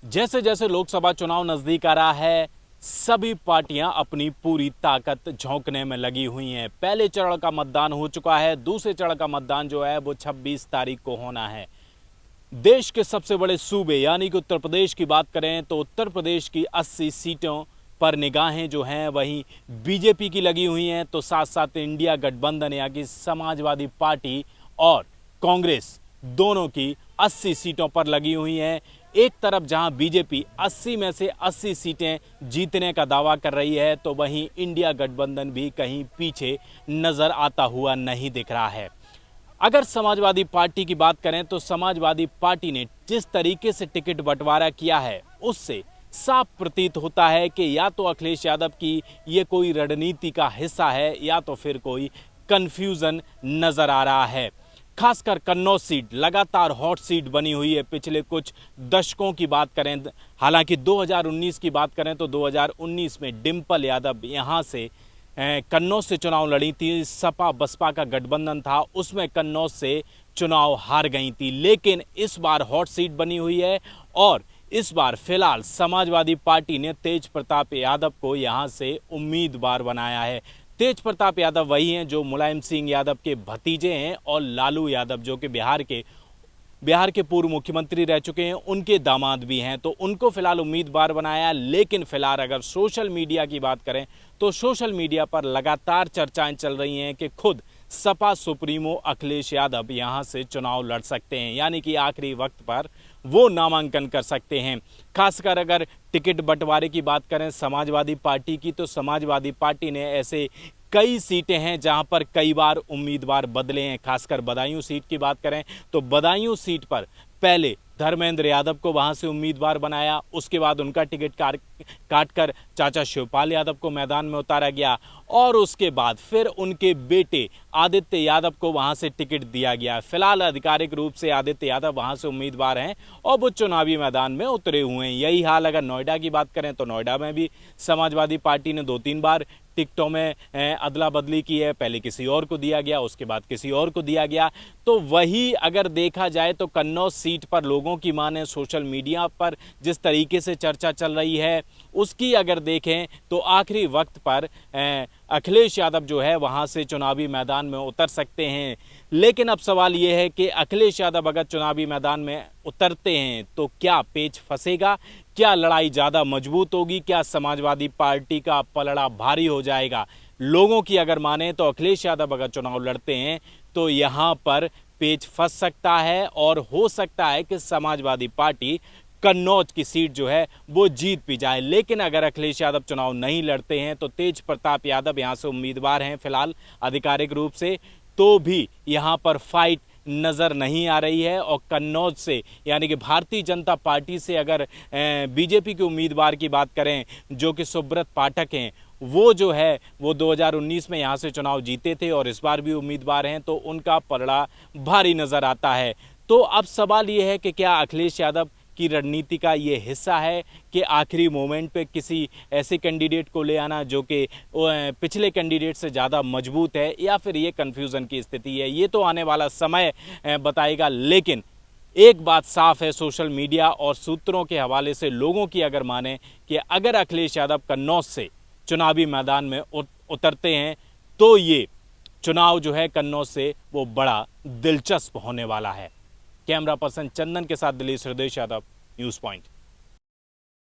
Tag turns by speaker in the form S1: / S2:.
S1: जैसे जैसे लोकसभा चुनाव नजदीक आ रहा है, सभी पार्टियां अपनी पूरी ताकत झोंकने में लगी हुई हैं। पहले चरण का मतदान हो चुका है, दूसरे चरण का मतदान जो है वो 26 तारीख को होना है। देश के सबसे बड़े सूबे यानी कि उत्तर प्रदेश की बात करें तो उत्तर प्रदेश की 80 सीटों पर निगाहें जो हैं वहीं बीजेपी की लगी हुई हैं, तो साथ साथ इंडिया गठबंधन यानी कि समाजवादी पार्टी और कांग्रेस दोनों की 80 सीटों पर लगी हुई हैं। एक तरफ जहां बीजेपी 80 में से 80 सीटें जीतने का दावा कर रही है, तो वहीं इंडिया गठबंधन भी कहीं पीछे नजर आता हुआ नहीं दिख रहा है। अगर समाजवादी पार्टी की बात करें तो समाजवादी पार्टी ने जिस तरीके से टिकट बंटवारा किया है उससे साफ प्रतीत होता है कि या तो अखिलेश यादव की ये कोई रणनीति का हिस्सा है या तो फिर कोई कंफ्यूजन नजर आ रहा है। खासकर कन्नौज सीट लगातार हॉट सीट बनी हुई है पिछले कुछ दशकों की बात करें। हालांकि 2019 की बात करें तो 2019 में डिंपल यादव यहां से कन्नौज से चुनाव लड़ी थी। सपा बसपा का गठबंधन था, उसमें कन्नौज से चुनाव हार गई थी। लेकिन इस बार हॉट सीट बनी हुई है और इस बार फिलहाल समाजवादी पार्टी ने तेज प्रताप यादव को यहां से उम्मीदवार बनाया है। तेज प्रताप यादव वही हैं जो मुलायम सिंह यादव के भतीजे हैं और लालू यादव जो कि बिहार के पूर्व मुख्यमंत्री रह चुके हैं, उनके दामाद भी हैं, तो उनको फिलहाल उम्मीदवार बनाया। लेकिन फिलहाल अगर सोशल मीडिया की बात करें तो सोशल मीडिया पर लगातार चर्चाएं चल रही हैं कि खुद सपा सुप्रीमो अखिलेश यादव यहां से चुनाव लड़ सकते हैं, यानी कि आखिरी वक्त पर वो नामांकन कर सकते हैं। खासकर अगर टिकट बंटवारे की बात करें समाजवादी पार्टी की, तो समाजवादी पार्टी ने ऐसे कई सीटें हैं जहां पर कई बार उम्मीदवार बदले हैं। खासकर बदायूं सीट की बात करें तो बदायूं सीट पर पहले धर्मेंद्र यादव को वहां से उम्मीदवार बनाया, उसके बाद उनका टिकट काटकर चाचा शिवपाल यादव को मैदान में उतारा गया और उसके बाद फिर उनके बेटे आदित्य यादव को वहां से टिकट दिया गया। फिलहाल आधिकारिक रूप से आदित्य यादव वहां से उम्मीदवार हैं और वो चुनावी मैदान में उतरे हुए हैं। यही हाल अगर नोएडा की बात करें तो नोएडा में भी समाजवादी पार्टी ने 2-3 बार टिकटों में अदला बदली की है। पहले किसी और को दिया गया, उसके बाद किसी और को दिया गया। तो वही अगर देखा जाए तो कन्नौज सीट पर लोगों की माने सोशल मीडिया पर जिस तरीके से चर्चा चल रही है उसकी अगर देखें तो आखिरी वक्त पर अखिलेश यादव जो है वहां से चुनावी मैदान में उतर सकते हैं। लेकिन अब सवाल यह है कि अखिलेश यादव अगर चुनावी मैदान में उतरते हैं तो क्या पेच फंसेगा, क्या लड़ाई ज़्यादा मजबूत होगी, क्या समाजवादी पार्टी का पलड़ा भारी हो जाएगा। लोगों की अगर माने तो अखिलेश यादव अगर चुनाव लड़ते हैं तो यहाँ पर पेच फंस सकता है और हो सकता है कि समाजवादी पार्टी कन्नौज की सीट जो है वो जीत भी जाए। लेकिन अगर अखिलेश यादव चुनाव नहीं लड़ते हैं तो तेज प्रताप यादव यहाँ से उम्मीदवार हैं फिलहाल आधिकारिक रूप से, तो भी यहाँ पर फाइट नज़र नहीं आ रही है। और कन्नौज से यानी कि भारतीय जनता पार्टी से अगर बीजेपी के उम्मीदवार की बात करें जो कि सुब्रत पाठक हैं, वो जो है वो 2019 में यहाँ से चुनाव जीते थे और इस बार भी उम्मीदवार हैं, तो उनका पलड़ा भारी नज़र आता है। तो अब सवाल ये है कि क्या अखिलेश यादव की रणनीति का ये हिस्सा है कि आखिरी मोमेंट पे किसी ऐसे कैंडिडेट को ले आना जो कि पिछले कैंडिडेट से ज़्यादा मजबूत है, या फिर ये कन्फ्यूज़न की स्थिति है, ये तो आने वाला समय बताएगा। लेकिन एक बात साफ है सोशल मीडिया और सूत्रों के हवाले से लोगों की अगर माने कि अगर अखिलेश यादव कन्नौज से चुनावी मैदान में उतरते हैं तो ये चुनाव जो है कन्नौज से वो बड़ा दिलचस्प होने वाला है। कैमरा पर्सन चंदन के साथ दिलीप हृदय यादव, न्यूज़ पॉइंट।